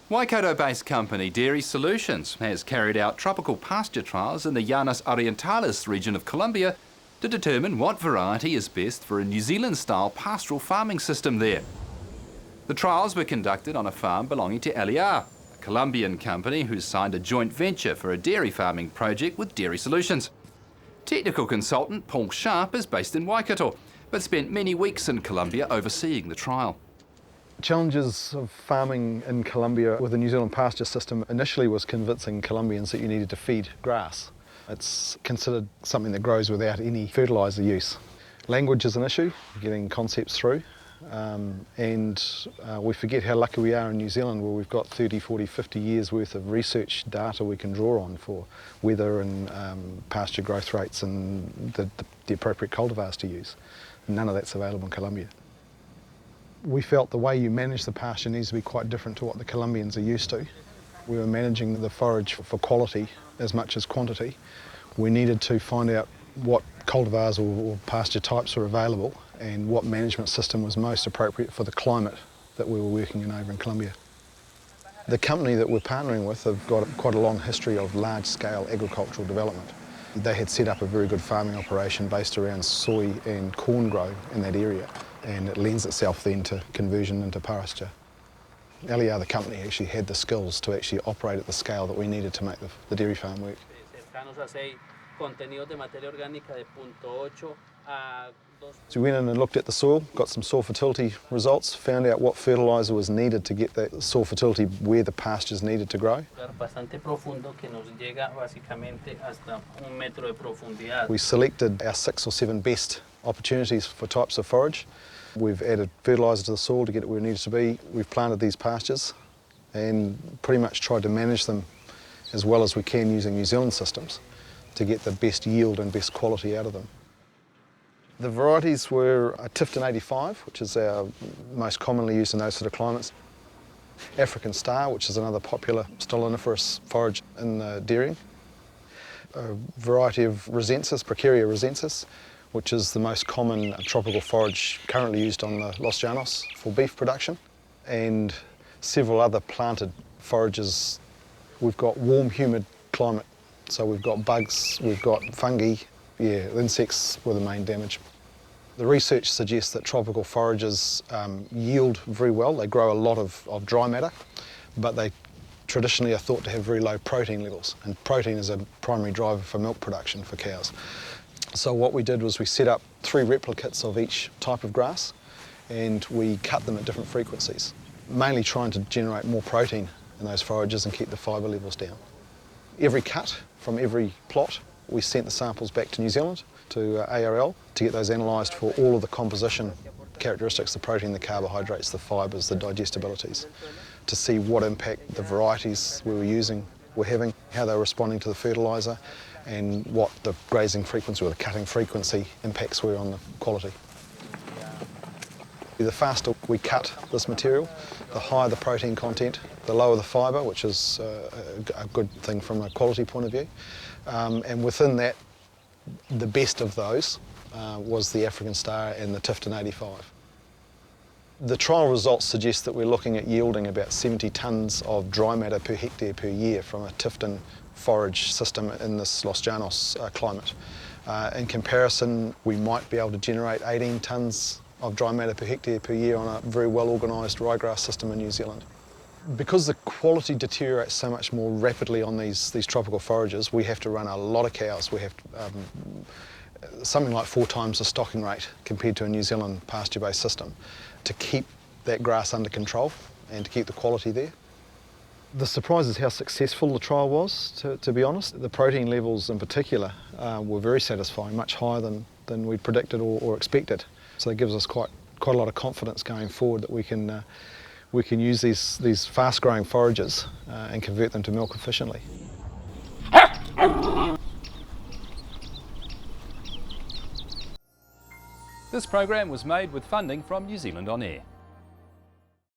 Waikato-based company Dairy Solutions has carried out tropical pasture trials in the Llanos Orientales region of Colombia to determine what variety is best for a New Zealand-style pastoral farming system there. The trials were conducted on a farm belonging to Aliar, a Colombian company who's signed a joint venture for a dairy farming project with Dairy Solutions. Technical consultant Paul Sharp is based in Waikato, but spent many weeks in Colombia overseeing the trial. Challenges of farming in Colombia with the New Zealand pasture system initially was convincing Colombians that you needed to feed grass. It's considered something that grows without any fertiliser use. Language is an issue, getting concepts through, and we forget how lucky we are in New Zealand, where we've got 30, 40, 50 years worth of research data we can draw on for weather and pasture growth rates and the appropriate cultivars to use. None of that's available in Colombia. We felt the way you manage the pasture needs to be quite different to what the Colombians are used to. We were managing the forage for quality as much as quantity. We needed to find out what cultivars or pasture types were available and what management system was most appropriate for the climate that we were working in over in Colombia. The company that we're partnering with have got quite a long history of large-scale agricultural development. They had set up a very good farming operation based around soy and corn grow in that area, and it lends itself then to conversion into pasture. Aliar, the company, actually had the skills to actually operate at the scale that we needed to make the dairy farm work. So we went in and looked at the soil, got some soil fertility results, found out what fertiliser was needed to get that soil fertility where the pastures needed to grow. We selected our 6 or 7 best opportunities for types of forage. We've added fertiliser to the soil to get it where it needs to be. We've planted these pastures and pretty much tried to manage them as well as we can using New Zealand systems to get the best yield and best quality out of them. The varieties were a Tifton 85, which is our most commonly used in those sort of climates. African Star, which is another popular stoloniferous forage in dairying. A variety of Rosensis, Procaria rosensis, which is the most common tropical forage currently used on the Los Llanos for beef production, and several other planted forages. We've got warm, humid climate, so we've got bugs, we've got fungi, insects were the main damage. The research suggests that tropical forages yield very well. They grow a lot of dry matter, but they traditionally are thought to have very low protein levels, and protein is a primary driver for milk production for cows. So what we did was we set up 3 replicates of each type of grass, and we cut them at different frequencies, mainly trying to generate more protein in those forages and keep the fibre levels down. Every cut from every plot, we sent the samples back to New Zealand, to ARL, to get those analysed for all of the composition characteristics, the protein, the carbohydrates, the fibres, the digestibilities, to see what impact the varieties we were using were having, how they were responding to the fertiliser, and what the grazing frequency or the cutting frequency impacts were on the quality. The faster we cut this material, the higher the protein content, the lower the fibre, which is a good thing from a quality point of view. And within that, the best of those was the African Star and the Tifton 85. The trial results suggest that we're looking at yielding about 70 tonnes of dry matter per hectare per year from a Tifton forage system in this Los Llanos climate. In comparison, we might be able to generate 18 tonnes of dry matter per hectare per year on a very well organised ryegrass system in New Zealand. Because the quality deteriorates so much more rapidly on these tropical forages, we have to run a lot of cows. We have something like 4 times the stocking rate compared to a New Zealand pasture-based system to keep that grass under control and to keep the quality there. The surprise is how successful the trial was, to be honest. The protein levels in particular were very satisfying, much higher than we'd predicted or expected. So that gives us quite a lot of confidence going forward that we can use these fast-growing forages and convert them to milk efficiently. This program was made with funding from New Zealand On Air.